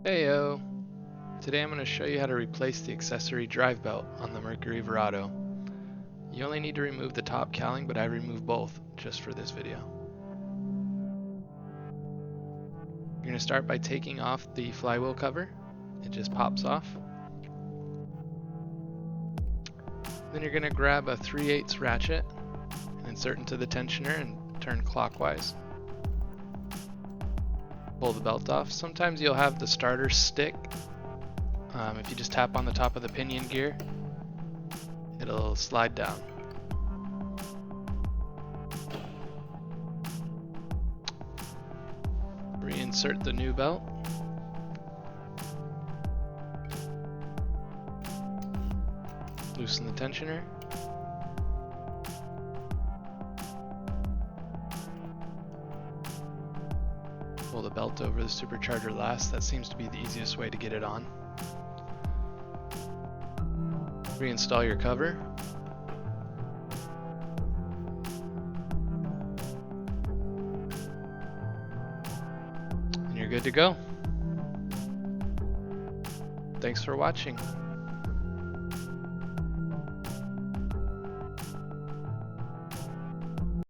Heyo! Today I'm going to show you how to replace the accessory drive belt on the Mercury Verado. You only need to remove the top cowling, but I removed both just for this video. You're going to start by taking off the flywheel cover. It just pops off. Then you're going to grab a 3/8 ratchet and insert into the tensioner and turn clockwise. Pull the belt off. Sometimes you'll have the starter stick. If you just tap on the top of the pinion gear, it'll slide down. Reinsert the new belt. Loosen the tensioner. Pull the belt over the supercharger last. That seems to be the easiest way to get it on. Reinstall your cover. And you're good to go. Thanks for watching.